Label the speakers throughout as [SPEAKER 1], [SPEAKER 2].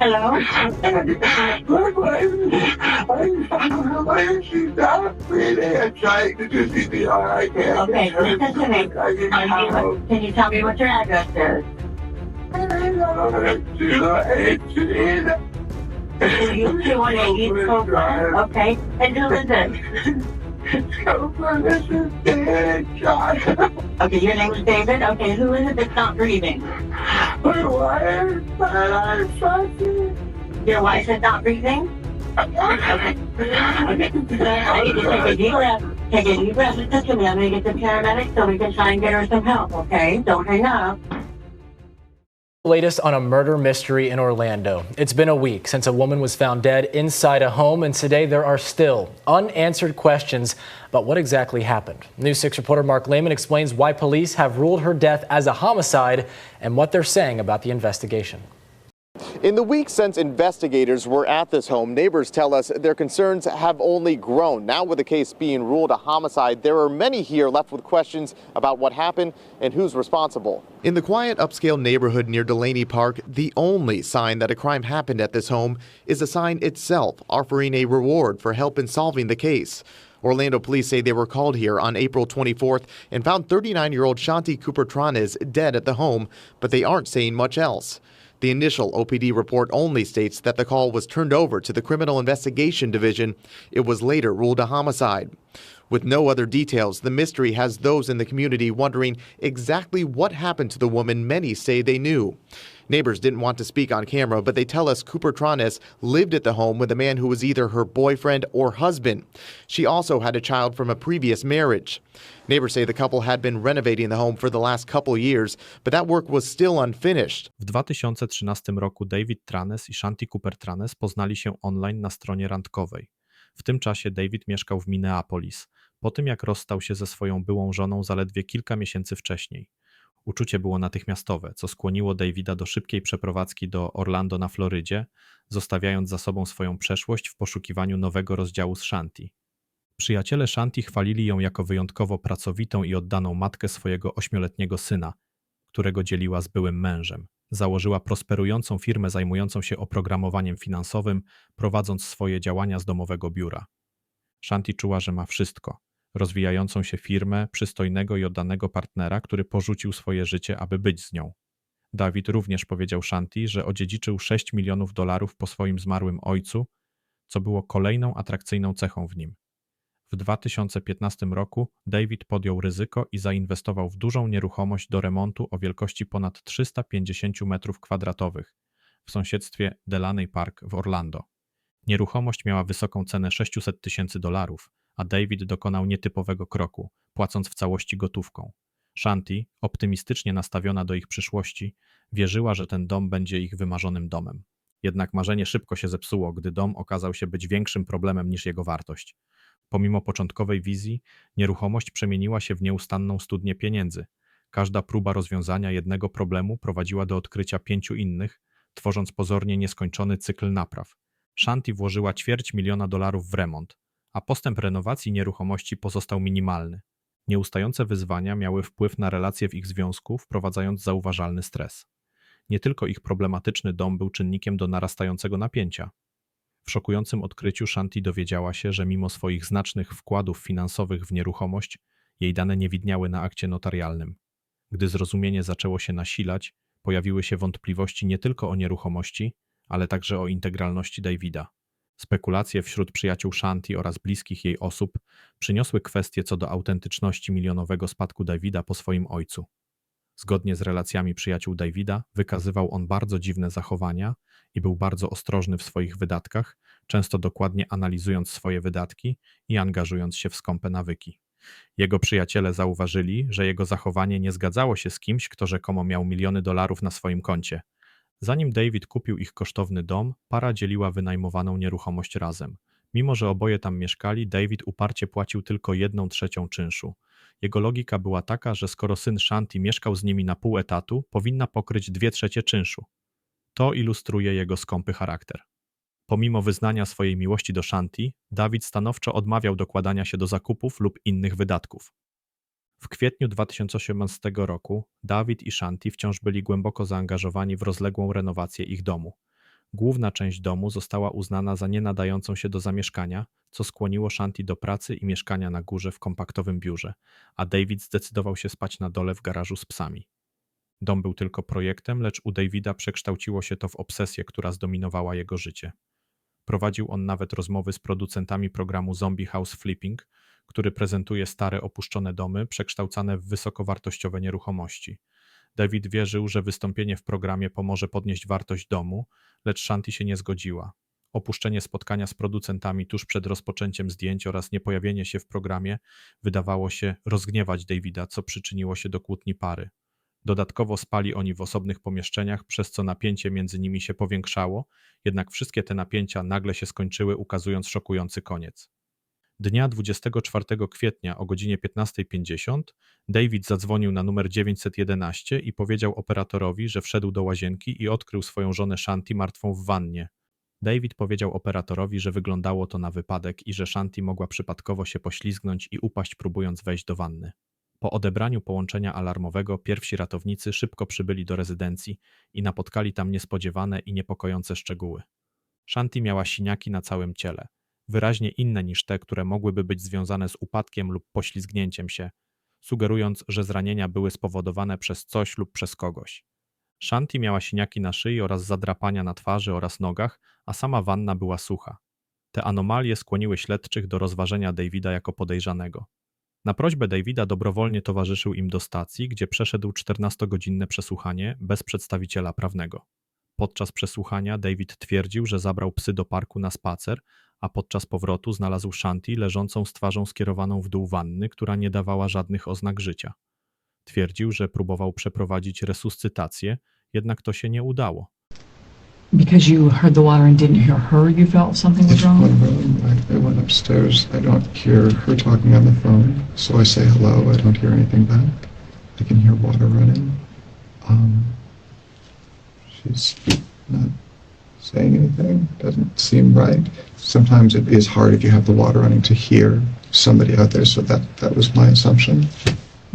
[SPEAKER 1] Hello? Okay, listen to me. Can you tell me what your address is? You 218 Skupiam, okay? And who is it? Okay, your name is David? Okay, who is it that's not breathing?
[SPEAKER 2] My wife, and I'm fucking.
[SPEAKER 1] Your wife is not breathing? Okay. I need to take a deep breath. Take a deep breath. Listen to me. I'm going to get the paramedics so we can try and get her some help, okay? Don't hang up.
[SPEAKER 3] Latest on a murder mystery in Orlando. It's been a week since a woman was found dead inside a home, and today there are still unanswered questions about what exactly happened. News 6 reporter Mark Lehman explains why police have ruled her death as a homicide and what they're saying about the investigation.
[SPEAKER 4] In the weeks since investigators were at this home, neighbors tell us their concerns have only grown. Now with the case being ruled a homicide, there are many here left with questions about what happened and who's responsible. In the quiet upscale neighborhood near Delaney Park, the only sign that a crime happened at this home is the sign itself, offering a reward for help in solving the case. Orlando police say they were called here on April 24th and found 39-year-old Shanti Cuper Trannes dead at the home, but they aren't saying much else. The initial OPD report only states that the call was turned over to the Criminal Investigation Division. It was later ruled a homicide. With no other details, the mystery has those in the community wondering exactly what happened to the woman many say they knew. Neighbors didn't want to speak on camera, but they tell us Cuper Trannes lived at the home with a man who was either her boyfriend or husband. She also had a child from a previous marriage. Neighbors say the couple had been renovating the home for the last couple years, but that work was still unfinished.
[SPEAKER 5] W 2013 roku David Trannes i Shanti Cuper Trannes poznali się online na stronie randkowej. W tym czasie David mieszkał w Minneapolis, po tym jak rozstał się ze swoją byłą żoną zaledwie kilka miesięcy wcześniej. Uczucie było natychmiastowe, co skłoniło Davida do szybkiej przeprowadzki do Orlando na Florydzie, zostawiając za sobą swoją przeszłość w poszukiwaniu nowego rozdziału z Shanti. Przyjaciele Shanti chwalili ją jako wyjątkowo pracowitą i oddaną matkę swojego 8-letniego syna, którego dzieliła z byłym mężem. Założyła prosperującą firmę zajmującą się oprogramowaniem finansowym, prowadząc swoje działania z domowego biura. Shanti czuła, że ma wszystko. Rozwijającą się firmę, przystojnego i oddanego partnera, który porzucił swoje życie, aby być z nią. David również powiedział Shanti, że odziedziczył $6 milionów po swoim zmarłym ojcu, co było kolejną atrakcyjną cechą w nim. W 2015 roku David podjął ryzyko i zainwestował w dużą nieruchomość do remontu o wielkości ponad 350 m2 w sąsiedztwie Delaney Park w Orlando. Nieruchomość miała wysoką cenę $600,000, a David dokonał nietypowego kroku, płacąc w całości gotówką. Shanti, optymistycznie nastawiona do ich przyszłości, wierzyła, że ten dom będzie ich wymarzonym domem. Jednak marzenie szybko się zepsuło, gdy dom okazał się być większym problemem niż jego wartość. Pomimo początkowej wizji, nieruchomość przemieniła się w nieustanną studnię pieniędzy. Każda próba rozwiązania jednego problemu prowadziła do odkrycia 5 innych, tworząc pozornie nieskończony cykl napraw. Shanti włożyła $250,000 w remont, a postęp renowacji nieruchomości pozostał minimalny. Nieustające wyzwania miały wpływ na relacje w ich związku, wprowadzając zauważalny stres. Nie tylko ich problematyczny dom był czynnikiem do narastającego napięcia. W szokującym odkryciu Shanti dowiedziała się, że mimo swoich znacznych wkładów finansowych w nieruchomość, jej dane nie widniały na akcie notarialnym. Gdy zrozumienie zaczęło się nasilać, pojawiły się wątpliwości nie tylko o nieruchomości, ale także o integralności Davida. Spekulacje wśród przyjaciół Shanti oraz bliskich jej osób przyniosły kwestie co do autentyczności milionowego spadku Davida po swoim ojcu. Zgodnie z relacjami przyjaciół Davida, wykazywał on bardzo dziwne zachowania i był bardzo ostrożny w swoich wydatkach, często dokładnie analizując swoje wydatki i angażując się w skąpe nawyki. Jego przyjaciele zauważyli, że jego zachowanie nie zgadzało się z kimś, kto rzekomo miał miliony dolarów na swoim koncie. Zanim David kupił ich kosztowny dom, para dzieliła wynajmowaną nieruchomość razem. Mimo że oboje tam mieszkali, David uparcie płacił tylko 1/3 czynszu. Jego logika była taka, że skoro syn Shanti mieszkał z nimi na pół etatu, powinna pokryć 2/3 czynszu. To ilustruje jego skąpy charakter. Pomimo wyznania swojej miłości do Shanti, David stanowczo odmawiał dokładania się do zakupów lub innych wydatków. W kwietniu 2018 roku David i Shanti wciąż byli głęboko zaangażowani w rozległą renowację ich domu. Główna część domu została uznana za nie nadającą się do zamieszkania, co skłoniło Shanti do pracy i mieszkania na górze w kompaktowym biurze, a David zdecydował się spać na dole w garażu z psami. Dom był tylko projektem, lecz u Davida przekształciło się to w obsesję, która zdominowała jego życie. Prowadził on nawet rozmowy z producentami programu Zombie House Flipping, który prezentuje stare, opuszczone domy przekształcane w wysokowartościowe nieruchomości. David wierzył, że wystąpienie w programie pomoże podnieść wartość domu, lecz Shanti się nie zgodziła. Opuszczenie spotkania z producentami tuż przed rozpoczęciem zdjęć oraz niepojawienie się w programie wydawało się rozgniewać Davida, co przyczyniło się do kłótni pary. Dodatkowo spali oni w osobnych pomieszczeniach, przez co napięcie między nimi się powiększało, jednak wszystkie te napięcia nagle się skończyły, ukazując szokujący koniec. Dnia 24 kwietnia o godzinie 15:50 David zadzwonił na numer 911 i powiedział operatorowi, że wszedł do łazienki i odkrył swoją żonę Shanti martwą w wannie. David powiedział operatorowi, że wyglądało to na wypadek i że Shanti mogła przypadkowo się poślizgnąć i upaść, próbując wejść do wanny. Po odebraniu połączenia alarmowego pierwsi ratownicy szybko przybyli do rezydencji i napotkali tam niespodziewane i niepokojące szczegóły. Shanti miała siniaki na całym ciele, wyraźnie inne niż te, które mogłyby być związane z upadkiem lub poślizgnięciem się, sugerując, że zranienia były spowodowane przez coś lub przez kogoś. Shanti miała siniaki na szyi oraz zadrapania na twarzy oraz nogach, a sama wanna była sucha. Te anomalie skłoniły śledczych do rozważenia Davida jako podejrzanego. Na prośbę Davida dobrowolnie towarzyszył im do stacji, gdzie przeszedł 14-godzinne przesłuchanie bez przedstawiciela prawnego. Podczas przesłuchania David twierdził, że zabrał psy do parku na spacer, a podczas powrotu znalazł Shanti leżącą z twarzą skierowaną w dół wanny, która nie dawała żadnych oznak życia. Twierdził, że próbował przeprowadzić resuscytację, jednak to się nie udało.
[SPEAKER 6] Because you heard the water and didn't hear her, you felt something was wrong?
[SPEAKER 2] I went upstairs. I don't hear her talking on the phone, so I say hello. I don't hear anything back. I can hear water running. She's not saying anything. Doesn't seem right. Sometimes it is hard if you have the water running to hear somebody out there, so that was my assumption.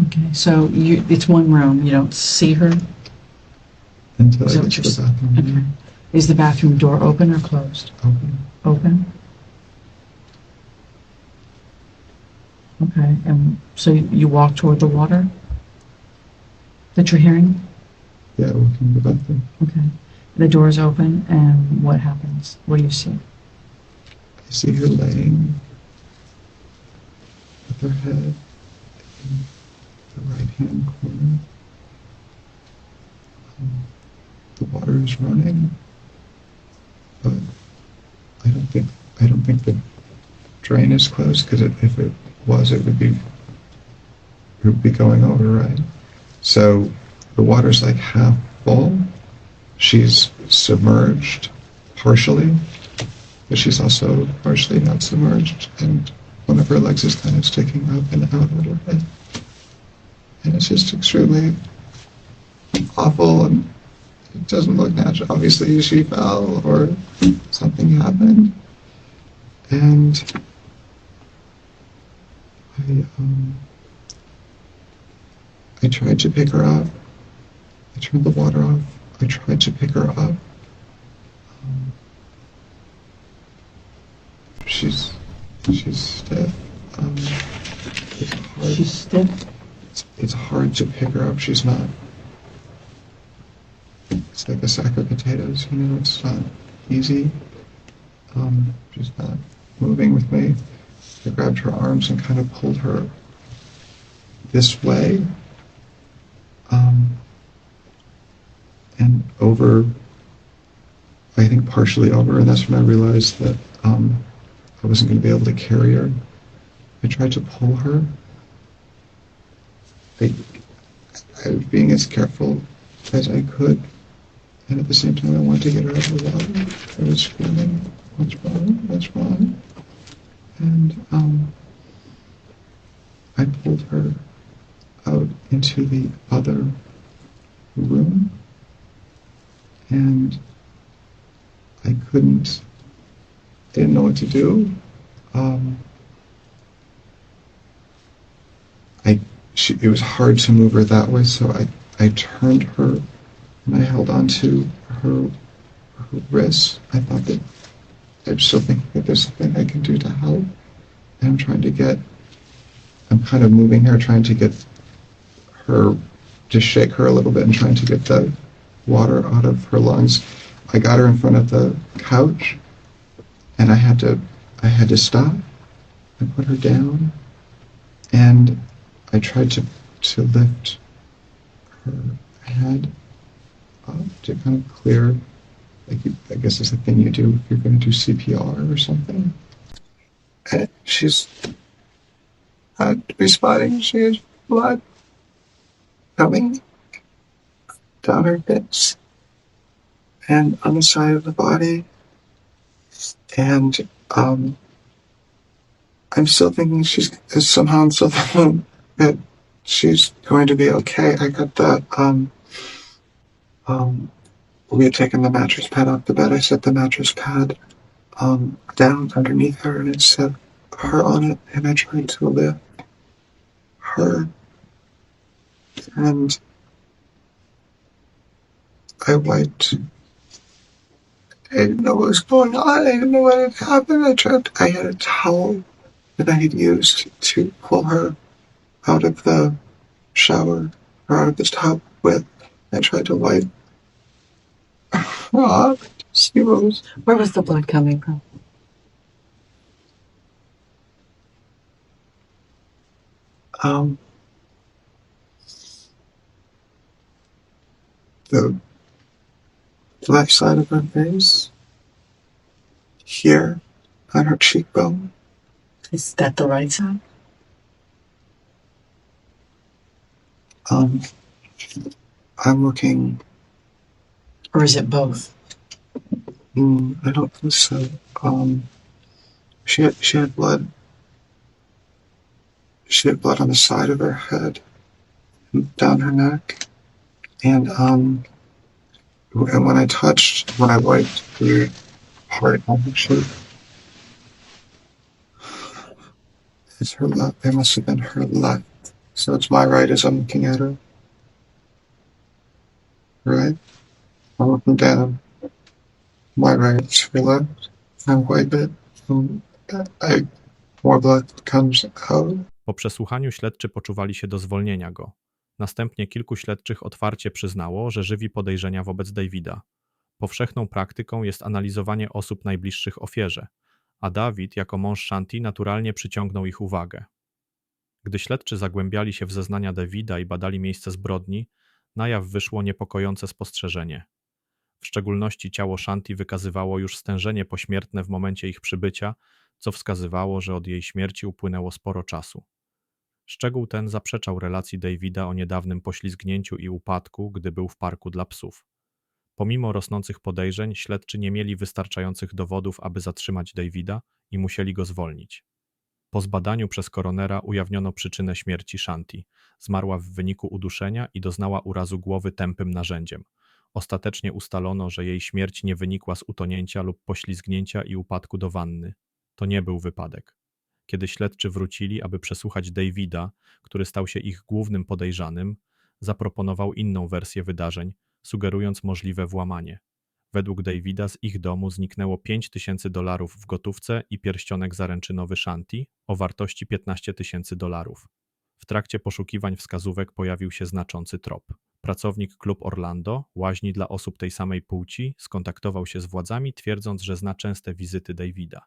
[SPEAKER 6] Okay, so it's one room. You don't see her?
[SPEAKER 2] Until
[SPEAKER 6] Is
[SPEAKER 2] I
[SPEAKER 6] that
[SPEAKER 2] get to
[SPEAKER 6] what
[SPEAKER 2] the
[SPEAKER 6] you're
[SPEAKER 2] bathroom.
[SPEAKER 6] Okay. Is the bathroom door open or closed?
[SPEAKER 2] Open.
[SPEAKER 6] Open? Okay, and so you walk toward the water that you're hearing?
[SPEAKER 2] Yeah, walking to the bathroom.
[SPEAKER 6] Okay. The door is open, and what happens? What do you see?
[SPEAKER 2] I see her laying with her head in the right-hand corner. The water is running, but I don't think the drain is closed, because if it was, it would be going over, right? So the water's like half full. She's submerged partially, but she's also partially not submerged, and one of her legs is kind of sticking up and out a little bit. And it's just extremely awful, and it doesn't look natural. Obviously she fell or something happened. And I tried to pick her up. I turned the water off. I tried to pick her up. She's stiff. It's hard.
[SPEAKER 6] She's stiff?
[SPEAKER 2] It's hard to pick her up. She's not. It's like a sack of potatoes, you know. It's not easy. She's not moving with me. I grabbed her arms and kind of pulled her this way, and over, I think partially over, and that's when I realized that I wasn't going to be able to carry her. I tried to pull her. I was being as careful as I could, and at the same time I wanted to get her out of the water. I was screaming, "What's wrong? What's wrong?" And I pulled her out into the other room, and I didn't know what to do. it was hard to move her that way, so I turned her and I held onto her wrist. I thought that I'm still thinking that there's something I can do to help. And I'm kind of moving her, trying to get her, to shake her a little bit and trying to get the water out of her lungs. I got her in front of the couch and I had to stop and put her down. And I tried to lift her head up to kind of clear, I guess it's the thing you do if you're going to do CPR or something. And she's not responding. She has blood coming down her hips and on the side of the body. And I'm still thinking I'm still thinking that she's going to be okay. I got the, we had taken the mattress pad off the bed. I set the mattress pad down underneath her and it said her on it, and I tried to lift her, and I wiped. I didn't know what was going on. I didn't know what had happened. I had a towel that I had used to pull her out of the shower, or out of this tub with. I tried to wipe her off. See what was.
[SPEAKER 6] Where was the blood coming from?
[SPEAKER 2] The left side of her face, here, on her cheekbone.
[SPEAKER 6] Is that the right side?
[SPEAKER 2] I'm looking.
[SPEAKER 6] Or is it both?
[SPEAKER 2] I don't think so. She had blood. She had blood on the side of her head, down her neck, and when I wiped the part on her cheek, it's her left. It must have been her left. So it's my right as I'm looking at her. Right? I'm looking down. My right is her left. I wipe it. More blood comes out.
[SPEAKER 5] Po przesłuchaniu śledczy poczuwali się do zwolnienia go. Następnie kilku śledczych otwarcie przyznało, że żywi podejrzenia wobec Davida. Powszechną praktyką jest analizowanie osób najbliższych ofierze, a David jako mąż Shanti naturalnie przyciągnął ich uwagę. Gdy śledczy zagłębiali się w zeznania Davida i badali miejsce zbrodni, na jaw wyszło niepokojące spostrzeżenie. W szczególności ciało Shanti wykazywało już stężenie pośmiertne w momencie ich przybycia, co wskazywało, że od jej śmierci upłynęło sporo czasu. Szczegół ten zaprzeczał relacji Davida o niedawnym poślizgnięciu i upadku, gdy był w parku dla psów. Pomimo rosnących podejrzeń, śledczy nie mieli wystarczających dowodów, aby zatrzymać Davida i musieli go zwolnić. Po zbadaniu przez koronera ujawniono przyczynę śmierci Shanti. Zmarła w wyniku uduszenia i doznała urazu głowy tępym narzędziem. Ostatecznie ustalono, że jej śmierć nie wynikła z utonięcia lub poślizgnięcia i upadku do wanny. To nie był wypadek. Kiedy śledczy wrócili, aby przesłuchać Davida, który stał się ich głównym podejrzanym, zaproponował inną wersję wydarzeń, sugerując możliwe włamanie. Według Davida z ich domu zniknęło $5,000 w gotówce i pierścionek zaręczynowy Shanti o wartości $15,000. W trakcie poszukiwań wskazówek pojawił się znaczący trop. Pracownik Klub Orlando, łaźni dla osób tej samej płci, skontaktował się z władzami, twierdząc, że zna częste wizyty Davida.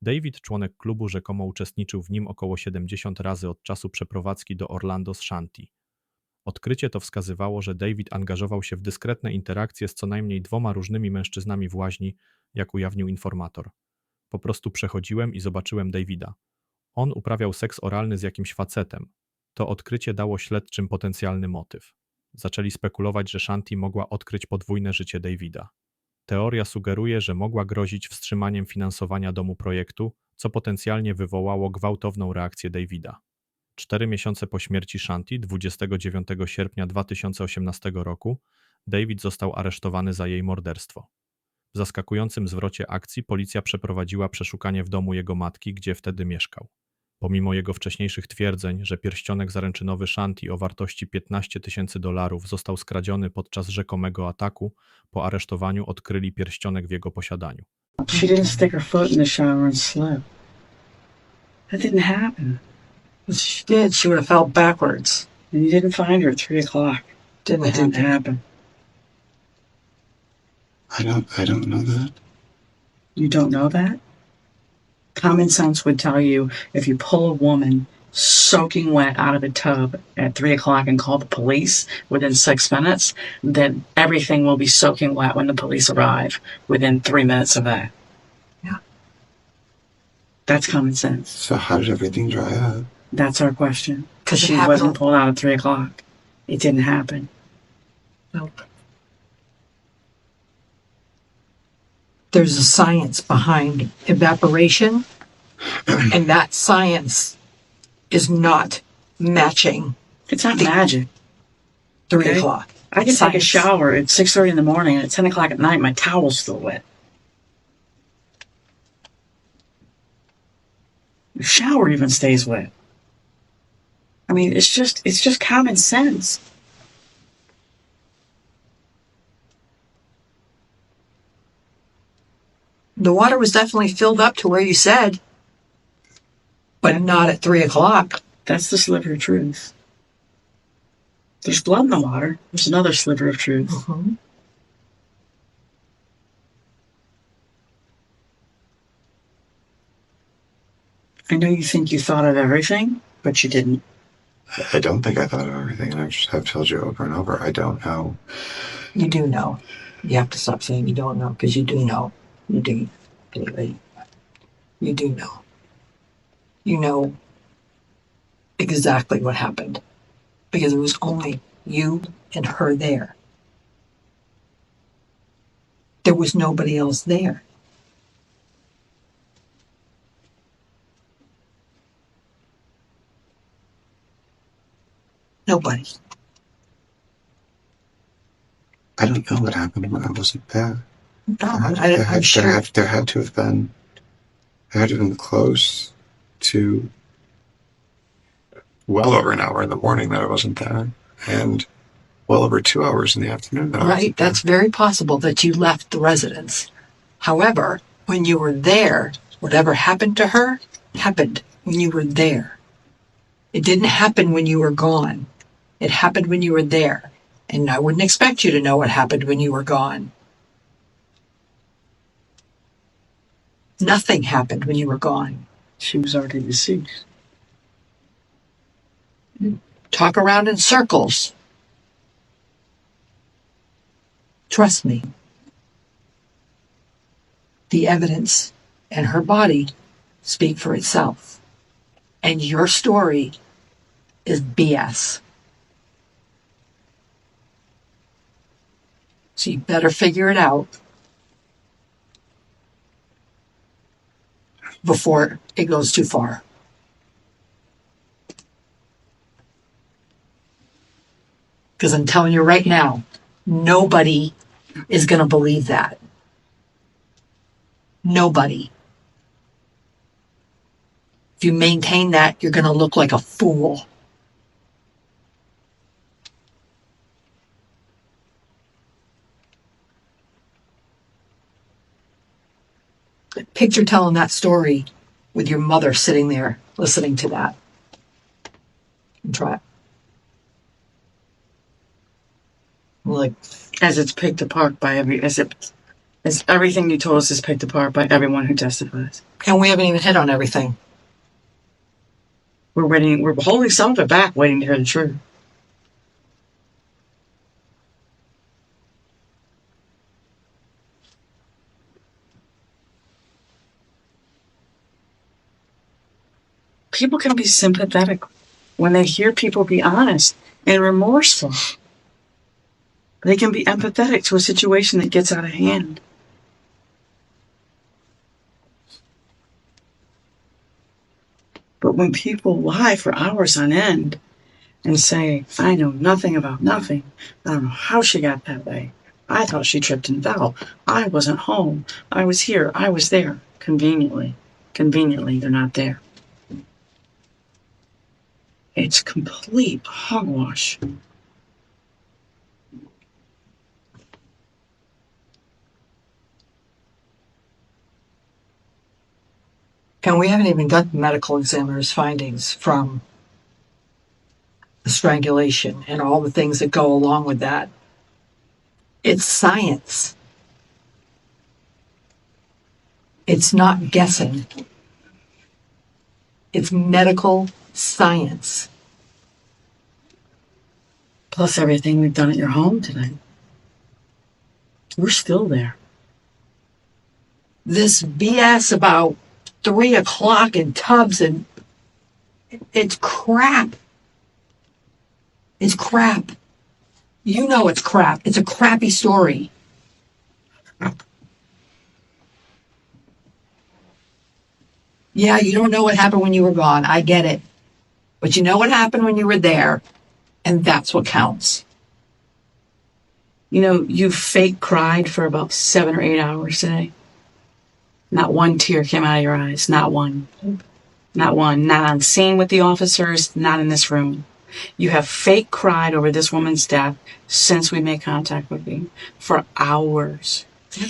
[SPEAKER 5] David, członek klubu, rzekomo uczestniczył w nim około 70 razy od czasu przeprowadzki do Orlando z Shanti. Odkrycie to wskazywało, że David angażował się w dyskretne interakcje z co najmniej 2 różnymi mężczyznami w łaźni, jak ujawnił informator. Po prostu przechodziłem i zobaczyłem Davida. On uprawiał seks oralny z jakimś facetem. To odkrycie dało śledczym potencjalny motyw. Zaczęli spekulować, że Shanti mogła odkryć podwójne życie Davida. Teoria sugeruje, że mogła grozić wstrzymaniem finansowania domu projektu, co potencjalnie wywołało gwałtowną reakcję Davida. 4 miesiące po śmierci Shanti, 29 sierpnia 2018 roku, David został aresztowany za jej morderstwo. W zaskakującym zwrocie akcji policja przeprowadziła przeszukanie w domu jego matki, gdzie wtedy mieszkał. Pomimo jego wcześniejszych twierdzeń, że pierścionek zaręczynowy Shanti o wartości $15,000 został skradziony podczas rzekomego ataku, po aresztowaniu odkryli pierścionek w jego posiadaniu.
[SPEAKER 7] She didn't stick her foot in the shower and slip. That didn't happen. If she did, she would have fell backwards. And you didn't find her at 3 o'clock. Didn't happen.
[SPEAKER 2] I don't know that.
[SPEAKER 7] You don't know that? Common sense would tell you if you pull a woman soaking wet out of a tub at 3 o'clock and call the police within 6 minutes, then everything will be soaking wet when the police arrive within 3 minutes of that.
[SPEAKER 6] Yeah.
[SPEAKER 7] That's common sense.
[SPEAKER 2] So how did everything dry up?
[SPEAKER 7] That's our question. Because
[SPEAKER 6] It
[SPEAKER 7] she
[SPEAKER 6] happened.
[SPEAKER 7] wasn't pulled out at 3 o'clock. It didn't happen.
[SPEAKER 6] Nope. There's a science behind evaporation, and that science is not matching
[SPEAKER 7] It's not magic.
[SPEAKER 6] 3
[SPEAKER 7] Okay.
[SPEAKER 6] o'clock.
[SPEAKER 7] I can take a
[SPEAKER 6] Science.
[SPEAKER 7] shower at 6:30 in the morning, and at 10 o'clock at night, my towel's still wet. The shower even stays wet. I mean, it's just common sense.
[SPEAKER 6] The water was definitely filled up to where you said, but not at 3 o'clock.
[SPEAKER 7] That's the sliver of truth. There's blood in the water. There's another sliver of truth.
[SPEAKER 6] Mhm.
[SPEAKER 7] I know you think you thought of everything, but you didn't.
[SPEAKER 2] I don't think I thought of everything, and I've told you over and over, I don't know.
[SPEAKER 6] You do know. You have to stop saying you don't know, because you do know. You do. Anyway, you do know. You know exactly what happened, because it was only you and her there. There was nobody else there. Nobody.
[SPEAKER 2] I don't know what happened when I wasn't there.
[SPEAKER 6] No,
[SPEAKER 2] There
[SPEAKER 6] I'm sure.
[SPEAKER 2] had to have been close to well over an hour in the morning that I wasn't there, and well over 2 hours in the afternoon that I wasn't
[SPEAKER 6] Right,
[SPEAKER 2] there.
[SPEAKER 6] that's very possible that you left the residence. However, when you were there, whatever happened to her happened when you were there. It didn't happen when you were gone. It happened when you were there. And I wouldn't expect you to know what happened when you were gone. Nothing happened when you were gone.
[SPEAKER 7] She was already deceased.
[SPEAKER 6] Talk around in circles. Trust me. The evidence and her body speak for itself. And your story is BS. So you better figure it out before it goes too far. Because I'm telling you right now, nobody is going to believe that. Nobody. If you maintain that, you're going to look like a fool. Picture telling that story with your mother sitting there listening to that. And try it. Like,
[SPEAKER 7] As it's picked apart by as everything you told us is picked apart by everyone who testifies.
[SPEAKER 6] and we haven't even hit on everything.
[SPEAKER 7] We're holding some of it back, waiting to hear the truth. People can be sympathetic when they hear people be honest and remorseful. They can be empathetic to a situation that gets out of hand. But when people lie for hours on end and say, I know nothing about nothing, I don't know how she got that way, I thought she tripped and fell, I wasn't home, I was here, I was there, conveniently, they're not there. It's complete hogwash.
[SPEAKER 6] And we haven't even got the medical examiner's findings from the strangulation and all the things that go along with that. It's science. It's not guessing. It's medical science.
[SPEAKER 7] Plus everything we've done at your home tonight. We're still there.
[SPEAKER 6] This BS about 3 o'clock in tubs and it's crap. It's crap. You know it's crap. It's a crappy story. Yeah, you don't know what happened when you were gone. I get it. But you know what happened when you were there. And that's what counts.
[SPEAKER 7] You know, you fake cried for about 7 or 8 hours today. Not one tear came out of your eyes. Not one. Not one. Not on scene with the officers. Not in this room. You have fake cried over this woman's death since we made contact with you for hours.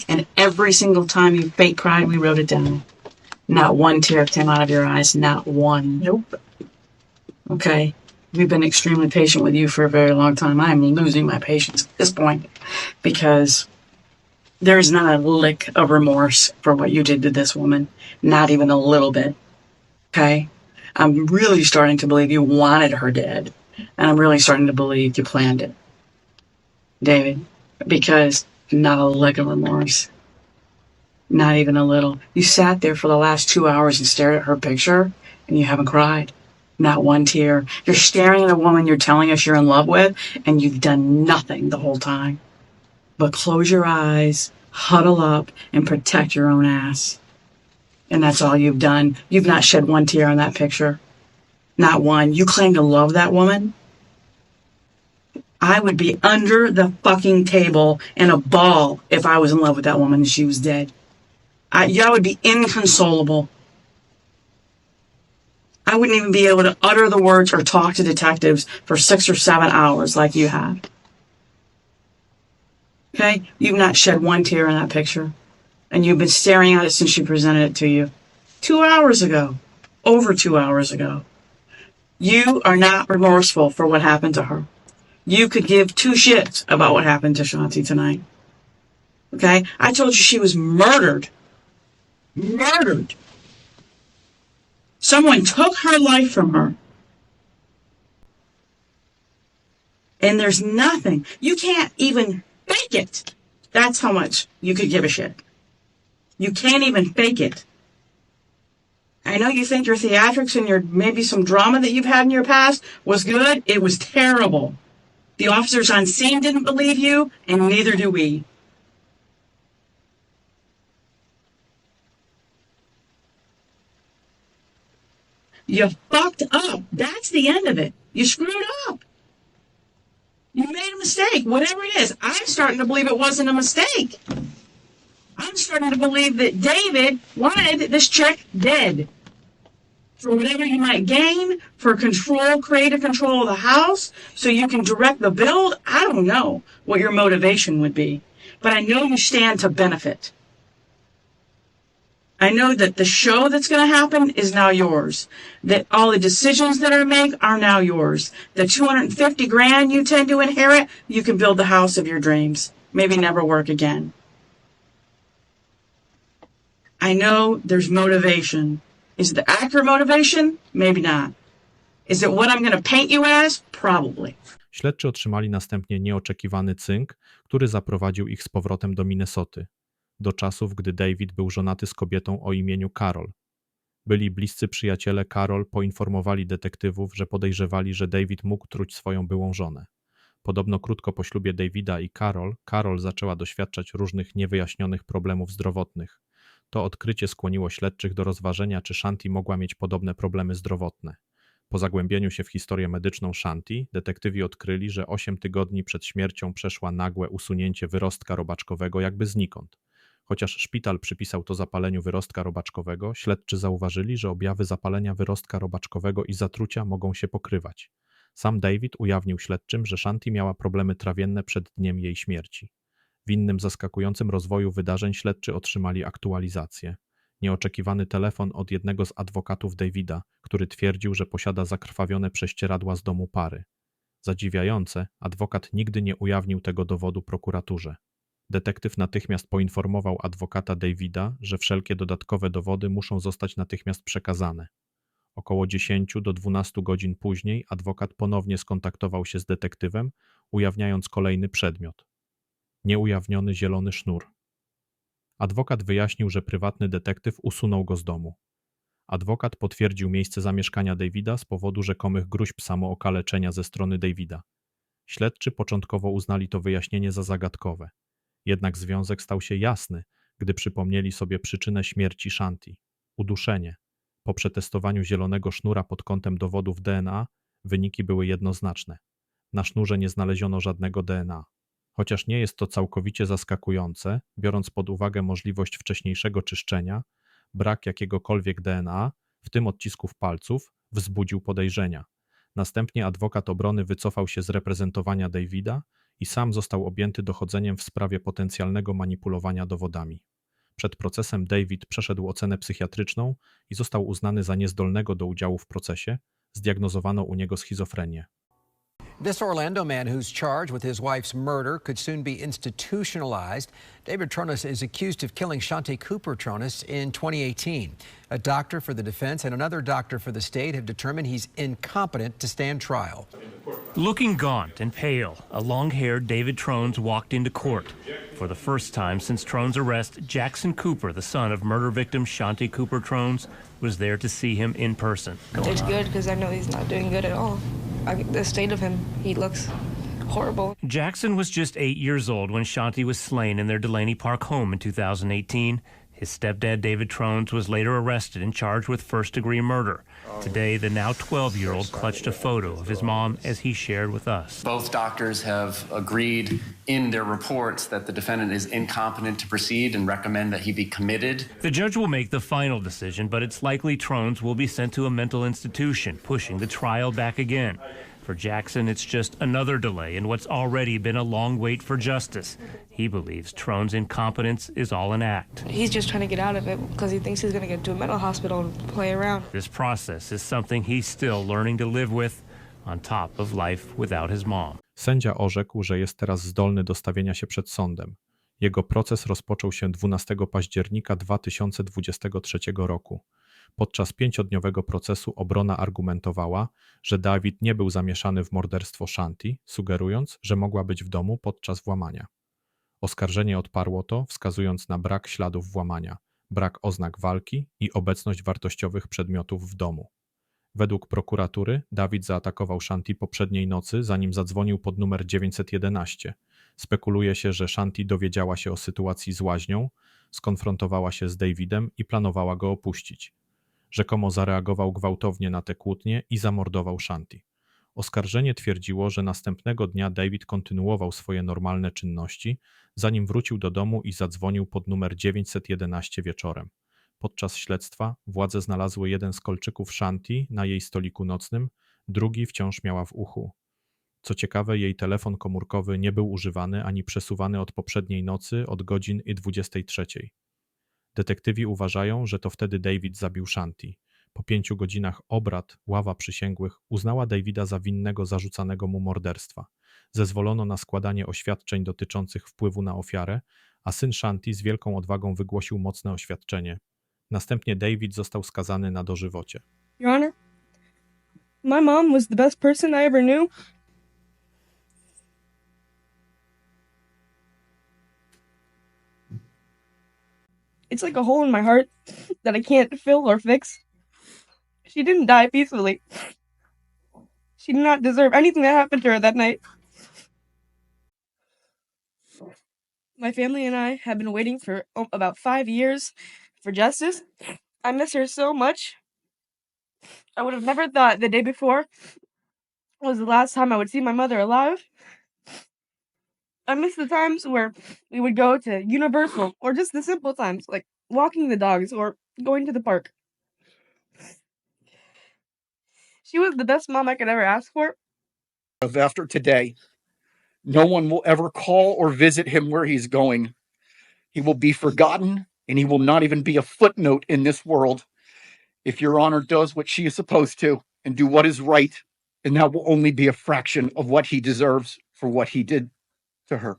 [SPEAKER 7] And every single time you fake cried, we wrote it down. Not one tear came out of your eyes. Not one.
[SPEAKER 6] Nope.
[SPEAKER 7] Okay. We've been extremely patient with you for a very long time. I'm losing my patience at this point because there's not a lick of remorse for what you did to this woman. Not even a little bit. Okay? I'm really starting to believe you wanted her dead. And I'm really starting to believe you planned it. David, because not a lick of remorse. Not even a little. You sat there for the last 2 hours and stared at her picture and you haven't cried. Not one tear. You're staring at a woman you're telling us you're in love with and you've done nothing the whole time. But close your eyes, huddle up, and protect your own ass. And that's all you've done. You've not shed one tear on that picture. Not one. You claim to love that woman? I would be under the fucking table in a ball if I was in love with that woman and she was dead. I would be inconsolable. I wouldn't even be able to utter the words or talk to detectives for 6 or 7 hours like you have. Okay? You've not shed one tear in that picture. And you've been staring at it since she presented it to you. 2 hours ago. Over 2 hours ago. You are not remorseful for what happened to her. You could give 2 shits about what happened to Shanti tonight. Okay? I told you she was murdered. Murdered. Someone took her life from her. And there's nothing. You can't even fake it. That's how much you could give a shit. You can't even fake it. I know you think your theatrics and your maybe some drama that you've had in your past was good. It was terrible. The officers on scene didn't believe you, and neither do we. You fucked up. That's the end of it. You screwed up. You made a mistake, whatever it is. I'm starting to believe it wasn't a mistake. I'm starting to believe that David wanted this chick dead. For whatever you might gain, for control, creative control of the house, so you can direct the build. I don't know what your motivation would be, but I know you stand to benefit. I know that the show that's going to happen is now yours. That all the decisions that are made are now yours. The 250 grand you tend to inherit, you can build the house of your dreams. Maybe never work again. I know there's motivation. Is it the accurate motivation? Maybe not. Is it what I'm going to paint you as? Probably.
[SPEAKER 5] Śledczy otrzymali następnie nieoczekiwany cynk, który zaprowadził ich z powrotem do Minnesoty. Do czasów, gdy David był żonaty z kobietą o imieniu Carol. Byli bliscy przyjaciele Carol poinformowali detektywów, że podejrzewali, że David mógł truć swoją byłą żonę. Podobno krótko po ślubie Davida i Carol zaczęła doświadczać różnych niewyjaśnionych problemów zdrowotnych. To odkrycie skłoniło śledczych do rozważenia, czy Shanti mogła mieć podobne problemy zdrowotne. Po zagłębieniu się w historię medyczną Shanti, detektywi odkryli, że 8 tygodni przed śmiercią przeszła nagłe usunięcie wyrostka robaczkowego jakby znikąd. Chociaż szpital przypisał to zapaleniu wyrostka robaczkowego, śledczy zauważyli, że objawy zapalenia wyrostka robaczkowego i zatrucia mogą się pokrywać. Sam David ujawnił śledczym, że Shanti miała problemy trawienne przed dniem jej śmierci. W innym zaskakującym rozwoju wydarzeń śledczy otrzymali aktualizację. Nieoczekiwany telefon od jednego z adwokatów Davida, który twierdził, że posiada zakrwawione prześcieradła z domu pary. Zadziwiające, adwokat nigdy nie ujawnił tego dowodu prokuraturze. Detektyw natychmiast poinformował adwokata Davida, że wszelkie dodatkowe dowody muszą zostać natychmiast przekazane. Około 10 do 12 godzin później adwokat ponownie skontaktował się z detektywem, ujawniając kolejny przedmiot. Nieujawniony zielony sznur. Adwokat wyjaśnił, że prywatny detektyw usunął go z domu. Adwokat potwierdził miejsce zamieszkania Davida z powodu rzekomych gróźb samookaleczenia ze strony Davida. Śledczy początkowo uznali to wyjaśnienie za zagadkowe. Jednak związek stał się jasny, gdy przypomnieli sobie przyczynę śmierci Shanti – uduszenie. Po przetestowaniu zielonego sznura pod kątem dowodów DNA wyniki były jednoznaczne. Na sznurze nie znaleziono żadnego DNA. Chociaż nie jest to całkowicie zaskakujące, biorąc pod uwagę możliwość wcześniejszego czyszczenia, brak jakiegokolwiek DNA, w tym odcisków palców, wzbudził podejrzenia. Następnie adwokat obrony wycofał się z reprezentowania Davida i sam został objęty dochodzeniem w sprawie potencjalnego manipulowania dowodami. Przed procesem David przeszedł ocenę psychiatryczną i został uznany za niezdolnego do udziału w procesie, zdiagnozowano u niego schizofrenię.
[SPEAKER 8] This Orlando man who's charged with his wife's murder could soon be institutionalized. David Trannesa is accused of killing Shanti Cuper Trannes in 2018. A doctor for the defense and another doctor for the state have determined he's incompetent to stand trial.
[SPEAKER 9] Looking gaunt and pale, a long-haired David Trannes walked into court. For the first time since Trannes' arrest, Jackson Cooper, the son of murder victim Shanti Cuper Trannes, was there to see him in person.
[SPEAKER 10] It's good because I know he's not doing good at all. The state of him, he looks horrible.
[SPEAKER 9] Jackson was just 8 years old when Shanti was slain in their Delaney Park home in 2018. His stepdad, David Trannes, was later arrested and charged with first-degree murder. Today, the now 12-year-old clutched a photo of his mom as he shared with us.
[SPEAKER 11] Both doctors have agreed in their reports that the defendant is incompetent to proceed and recommend that he be committed.
[SPEAKER 9] The judge will make the final decision, but it's likely Trannes will be sent to a mental institution, pushing the trial back again. For Jackson, it's just another delay in what's already been a long wait for justice. He believes Trannes' incompetence is all an act.
[SPEAKER 10] He's just trying to get out of it because he thinks he's going to get to a mental hospital and play around.
[SPEAKER 9] This process is something he's still learning to live with, on top of life without his mom.
[SPEAKER 5] Sędzia orzekł, że jest teraz zdolny do stawienia się przed sądem. Jego proces rozpoczął się 12 października 2023 roku. Podczas 5-dniowego procesu obrona argumentowała, że David nie był zamieszany w morderstwo Shanti, sugerując, że mogła być w domu podczas włamania. Oskarżenie odparło to, wskazując na brak śladów włamania, brak oznak walki i obecność wartościowych przedmiotów w domu. Według prokuratury David zaatakował Shanti poprzedniej nocy, zanim zadzwonił pod numer 911. Spekuluje się, że Shanti dowiedziała się o sytuacji z łaźnią, skonfrontowała się z Davidem i planowała go opuścić. Rzekomo zareagował gwałtownie na te kłótnie i zamordował Shanti. Oskarżenie twierdziło, że następnego dnia David kontynuował swoje normalne czynności, zanim wrócił do domu i zadzwonił pod numer 911 wieczorem. Podczas śledztwa władze znalazły jeden z kolczyków Shanti na jej stoliku nocnym, drugi wciąż miała w uchu. Co ciekawe, jej telefon komórkowy nie był używany ani przesuwany od poprzedniej nocy od godzin 23. Detektywi uważają, że to wtedy David zabił Shanti. Po 5 godzinach obrad ława przysięgłych uznała Davida za winnego zarzucanego mu morderstwa. Zezwolono na składanie oświadczeń dotyczących wpływu na ofiarę, a syn Shanti z wielką odwagą wygłosił mocne oświadczenie. Następnie David został skazany na dożywocie.
[SPEAKER 12] Your Honor, my mom was the best person I ever knew. It's like a hole in my heart that I can't fill or fix. She didn't die peacefully. She did not deserve anything that happened to her that night. My family and I have been waiting for about 5 years for justice. I miss her so much. I would have never thought the day before was the last time I would see my mother alive. I miss the times where we would go to Universal, or just the simple times, like walking the dogs or going to the park. She was the best mom I could ever ask for.
[SPEAKER 13] After today, no one will ever call or visit him where he's going. He will be forgotten, and he will not even be a footnote in this world. If Your Honor does what she is supposed to and do what is right, and that will only be a fraction of what he deserves for what he did to her.